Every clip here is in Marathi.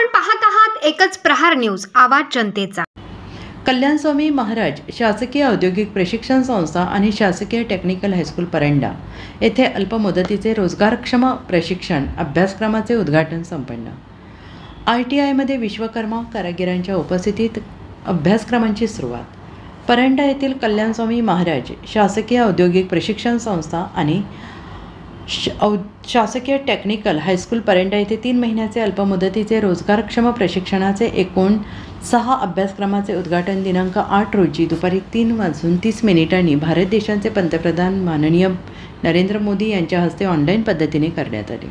आपण पाहत आहात एकच प्रहार न्यूज, आवाज जनतेचा। कल्याण स्वामी महाराज शासकीय औद्योगिक प्रशिक्षण संस्था आणि शासकीय टेक्निकल हायस्कूल परंडा येथे अल्पमुदतीचे रोजगारक्षम प्रशिक्षण अभ्यासक्रमाचे उद्घाटन संपन्न। ITIमध्ये विश्वकर्मा कारागिरांच्या उपस्थितीत अभ्यासक्रमांची सुरुवात। परंडा येथील कल्याण स्वामी महाराज शासकीय औद्योगिक प्रशिक्षण संस्था आणि शासकीय टेक्निकल हायस्कूल परंडा येथे 3 महिन्याचे अल्पमुदतीचे रोजगारक्षम प्रशिक्षणाचे एकूण 6 अभ्यासक्रमाचे उद्घाटन दिनांक 8 रोजी दुपारी 3:30 भारत देशाचे पंतप्रधान माननीय नरेंद्र मोदी यांच्या हस्ते ऑनलाईन पद्धतीने करण्यात आले।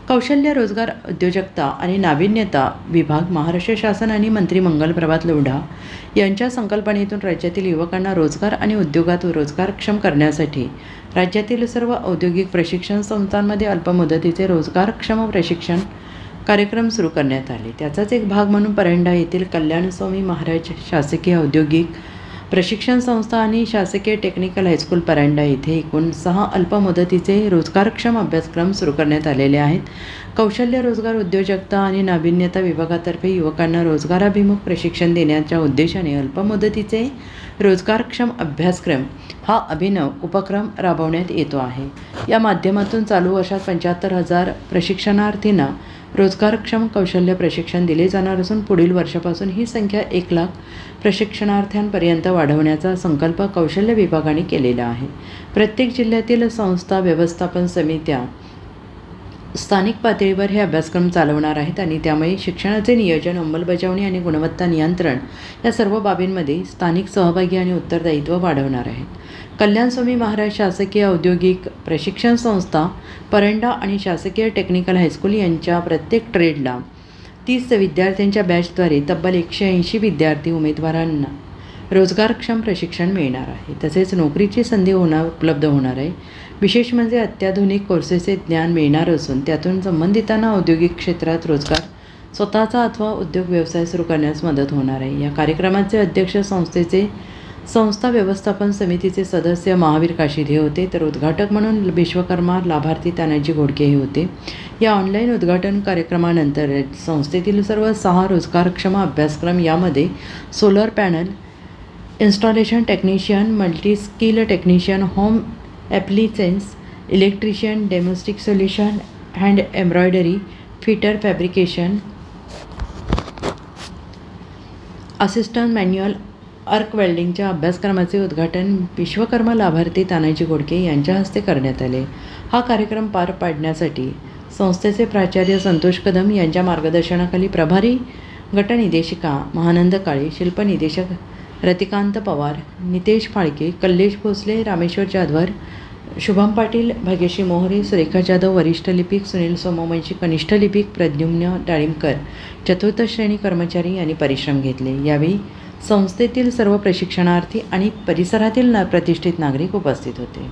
कौशल्य रोजगार उद्योजकता आणि नाविन्यता विभाग, महाराष्ट्र शासन आणि मंत्री मंगल प्रभात लोढा यांच्या संकल्पनेतून राज्यातील युवकांना रोजगार आणि उद्योगात रोजगारक्षम करण्यासाठी राज्यातील सर्व औद्योगिक प्रशिक्षण संस्थांमध्ये अल्पमुदतीचे रोजगारक्षम प्रशिक्षण कार्यक्रम सुरू करण्यात आले। त्याचाच एक भाग म्हणून परंडा येथील कल्याण स्वामी महाराज शासकीय औद्योगिक प्रशिक्षण संस्था आणि शासकीय टेक्निकल हायस्कूल परंडा येथे एकूण 6 अल्पमुदतीचे रोजगारक्षम अभ्यासक्रम सुरू करण्यात आलेले आहेत। कौशल्य रोजगार उद्योजकता आणि नाविन्यता विभागातर्फे युवकांना रोजगाराभिमुख प्रशिक्षण देण्याच्या उद्देशाने अल्पमुदतीचे रोजगारक्षम अभ्यासक्रम हा अभिनव उपक्रम राबवण्यात येतो आहे। या माध्यमातून चालू वर्षात 75,000 प्रशिक्षणार्थींना रोजगारक्षम कौशल्य प्रशिक्षण दिले जाणार असून पुढील वर्षापासून ही संख्या 1 लाख प्रशिक्षणार्थ्यांपर्यंत वाढवण्याचा संकल्प कौशल्य विभागाने केलेला आहे। प्रत्येक जिल्ह्यातील संस्था, व्यवस्थापन समित्या स्थानिक पातळीवर हे अभ्यासक्रम चालवणार आहेत आणि त्यामुळे शिक्षणाचे नियोजन, अंमलबजावणी आणि गुणवत्ता नियंत्रण या सर्व बाबींमध्ये स्थानिक सहभागी आणि उत्तरदायित्व वाढवणार आहेत। कल्याण स्वामी महाराज शासकीय औद्योगिक प्रशिक्षण संस्था परंडा आणि शासकीय टेक्निकल हायस्कूल यांच्या प्रत्येक ट्रेडला 30 विद्यार्थ्यांच्या बॅचद्वारे तब्बल 180 विद्यार्थी उमेदवारांना रोजगारक्षम प्रशिक्षण मिळणार आहे। तसेच नोकरीची संधी उपलब्ध होणार आहे। विशेष म्हणजे अत्याधुनिक कोर्सेसचे ज्ञान मिळणार असून त्यातून संबंधितांना औद्योगिक क्षेत्रात रोजगार स्वतःचा अथवा उद्योग व्यवसाय सुरू करण्यास मदत होणार आहे। या कार्यक्रमाचे अध्यक्ष संस्थेचे संस्था व्यवस्थापन समितीचे सदस्य महावीर काशीदे होते, तर उद्घाटक म्हणून विश्वकर्मा लाभार्थी तानाजी घोडके हे होते। या ऑनलाईन उद्घाटन कार्यक्रमानंतर संस्थेतील सर्व 6 रोजगारक्षम अभ्यासक्रम यामध्ये solar panel installation technician, multi skill technician, home appliances, electrician, domestic solution, hand embroidery, fitter, fabrication, assistant manual arc वेल्डिंगच्या अभ्यासक्रमाचे उद्घाटन विश्वकर्मा लाभार्थी तानाजी घोडके यांच्या हस्ते करण्यात आले। हा कार्यक्रम पार पाडण्यासाठी संस्थेचे प्राचार्य संतोष कदम यांच्या मार्गदर्शनाखाली प्रभारी गटनिदेशिका महानंद काळे, शिल्पनिदेशक रतिकांत पवार, नितेश फाळके, कल्लेश भोसले, रामेश्वर जाधवर, शुभम पाटील, भाग्यश्री मोहरे, सुरेखा जाधव, वरिष्ठ लिपिक सुनील सोमवंशी, कनिष्ठ लिपिक प्रद्युम्न डाळिंबकर, चतुर्थ श्रेणी कर्मचारी यांनी परिश्रम घेतले। यावेळी संस्थेतील सर्व प्रशिक्षणार्थी आणि परिसरातील प्रतिष्ठित नागरिक उपस्थित होते।